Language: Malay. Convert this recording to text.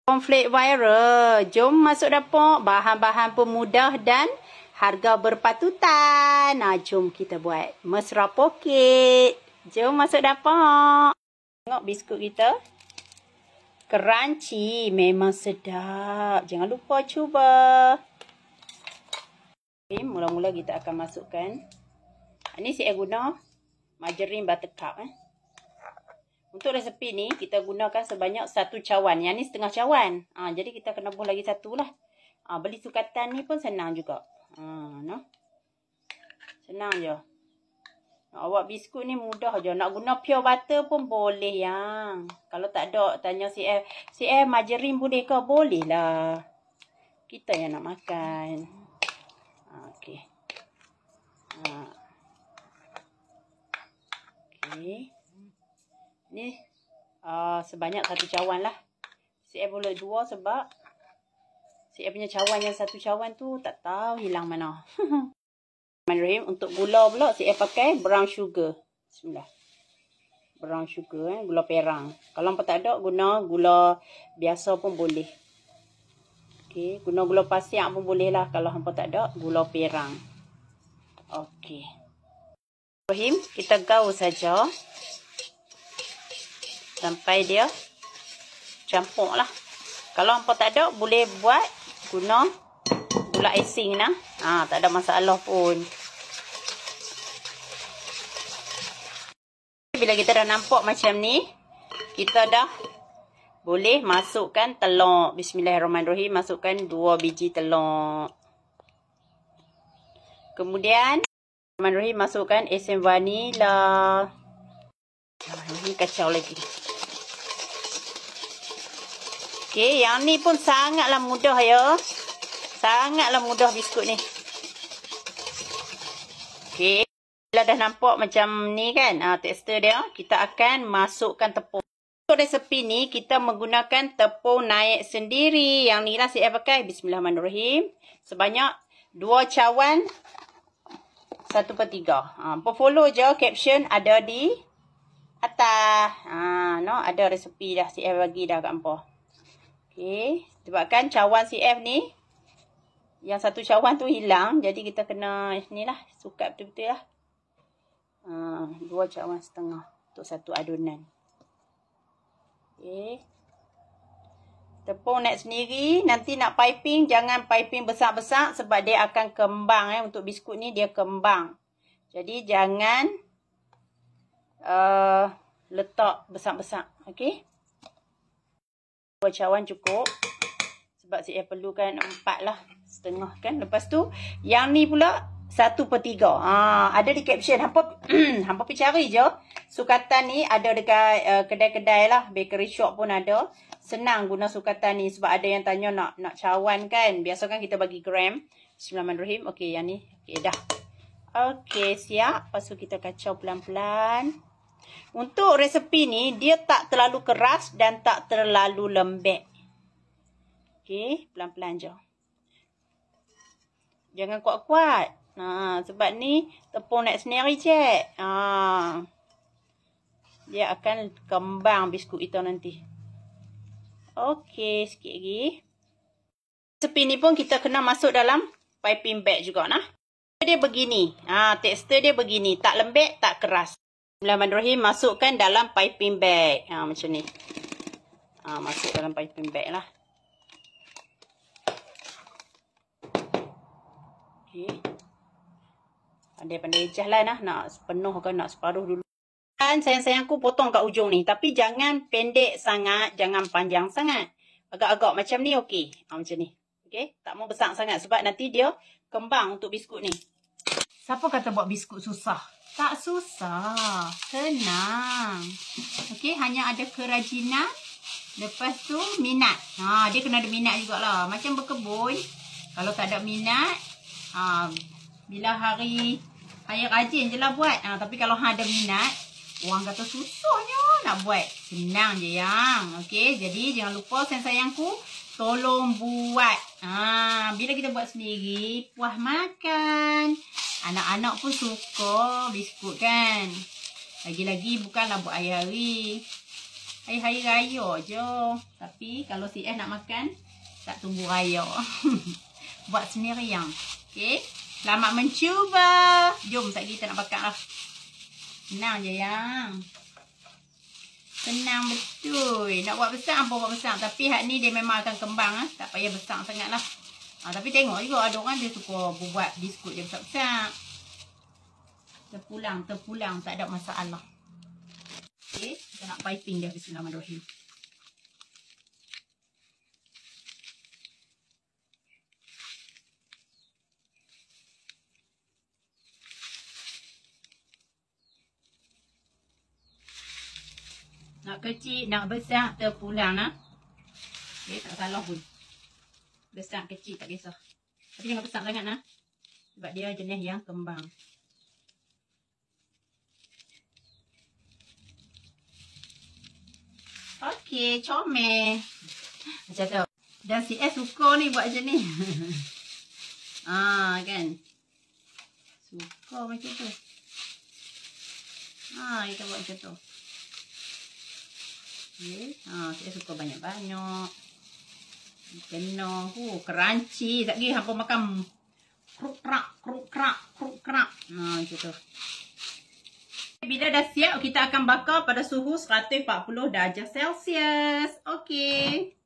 Cornflake viral. Jom masuk dapur. Bahan-bahan pun mudah dan harga berpatutan. Jom kita buat mesra poket. Jom masuk dapur. Tengok biskut kita. Crunchy. Memang sedap. Jangan lupa cuba. Okay, mula-mula kita akan masukkan. Ini saya guna margarine buttercup. Untuk resepi ni, kita gunakan sebanyak 1 cawan. Yang ni setengah cawan. Jadi kita kena buh lagi 1 lah. Beli sukatan ni pun senang juga. No? Senang je. Nak buat biskut ni mudah je. Nak guna pure butter pun boleh yang. Kalau tak ada, tanya CF. CF margarine boleh ke? Boleh lah. Kita yang nak makan. Okey. Okey. Ni sebanyak 1 cawan lah. CF boleh 2 sebab CF punya cawan yang 1 cawan tu tak tahu hilang mana. Bismillahirrahmanirrahim. Untuk gula pula CF pakai brown sugar. Bismillah. Brown sugar gula perang. Kalau hampa tak ada guna gula biasa pun boleh. Okey, guna gula pasir pun boleh lah kalau hampa tak ada gula perang. Okey. Bismillahirrahmanirrahim. Kita gaul saja. Sampai dia campur lah. Kalau hampa tak ada, boleh buat guna gula icing nah. Tak ada masalah pun. Bila kita dah nampak macam ni, kita dah boleh masukkan telur. Bismillahirrahmanirrahim. Masukkan 2 biji telur. Kemudian, Bismillahirrahmanirrahim, masukkan esen vanila. Ini kacau lagi. Okey, yang ni pun sangatlah mudah ya. Sangatlah mudah biskut ni. Okey, bila dah nampak macam ni kan, tekstur dia, kita akan masukkan tepung. Untuk resepi ni, kita menggunakan tepung naik sendiri. Yang ni lah saya pakai. Bismillahirrahmanirrahim. Sebanyak 2 cawan 1/3. Hampa follow je caption ada di atas. No, ada resepi dah CF bagi dah kat hampa. Okey, sebabkan cawan CF ni yang 1 cawan tu hilang, jadi kita kena ni lah, sukat betul-betul lah. 2 cawan setengah untuk 1 adunan. Okey. Tepung naik sendiri, nanti nak piping jangan piping besar-besar sebab dia akan kembang untuk biskut ni dia kembang. Jadi jangan letak besar-besar. Okey. 2 cawan cukup. Sebab saya perlukan 4 lah. Setengah kan. Lepas tu, yang ni pula 1/3. Ada di caption. Hampa pergi cari je. Sukatan ni ada dekat kedai-kedai lah. Bakery shop pun ada. Senang guna sukatan ni. Sebab ada yang tanya nak cawan kan. Biasa kan kita bagi gram. Bismillahirrahmanirrahim. Okey, yang ni. Okey, dah. Okey, siap. Lepas tu kita kacau pelan-pelan. Untuk resepi ni, dia tak terlalu keras dan tak terlalu lembek. Okey, pelan-pelan je. Jangan kuat-kuat. Sebab ni tepung naik sendiri, cik. Dia akan kembang biskut kita nanti. Okey, sikit lagi. Resepi ni pun kita kena masuk dalam piping bag juga nah. Dia begini. Tekstur dia begini. Tak lembek, tak keras. Bismillahirrahmanirrahim. Masukkan dalam piping bag. Macam ni. Masuk dalam piping bag lah. Okey. Pandai-pandai ejah lah nah. Nak sepenuh ke nak separuh dulu. Dan sayang-sayangku potong kat ujung ni. Tapi jangan pendek sangat. Jangan panjang sangat. Agak-agak macam ni okey. Macam ni. Okey. Tak mau besar sangat. Sebab nanti dia kembang untuk biskut ni. Siapa kata buat biskut susah? Tak susah. Senang. Okey, hanya ada kerajinan. Lepas tu minat. Dia kena ada minat jugalah. Macam berkebun. Kalau tak ada minat, bila hari rajin je lah buat. Tapi kalau ada minat, orang kata susahnya nak buat. Senang je yang. Okey, jadi jangan lupa sayang-sayangku, tolong buat. Bila kita buat sendiri, puas makan. Anak-anak pun suka biskut kan. Lagi-lagi bukanlah buat hari-hari. Hari-hari raya je. Tapi kalau si nak makan, tak tunggu raya. Buat sendiri yang. Okay. Selamat mencuba. Jom tak kita nak bakar lah. Senang je yang. Senang betul. Nak buat besar apa buat besar. Tapi hak ni dia memang akan kembang. Tak payah besar sangat lah. Tapi tengok juga ada orang dia suka buat biskut dia besar-besar. Terpulang. Tak ada masalah. Okay. Kita nak piping dia. Bismillahirrahmanirrahim. Nak kecil, nak besar, terpulang lah. Okay, tak salah pun. Besar, kecil, tak kisah. Tapi jangan besar sangat lah. Sebab dia jenis yang kembang. Okay, comel. Macam tu. Dan si S suka ni buat macam ni. Kan. Suka macam tu. Kita buat macam tu. Okay. Saya suka banyak-banyak. Kena. Crunchy. Tak lagi hampa makan kruk-krak. Macam tu. Bila dah siap, kita akan bakar pada suhu 140 darjah Celsius. Okay.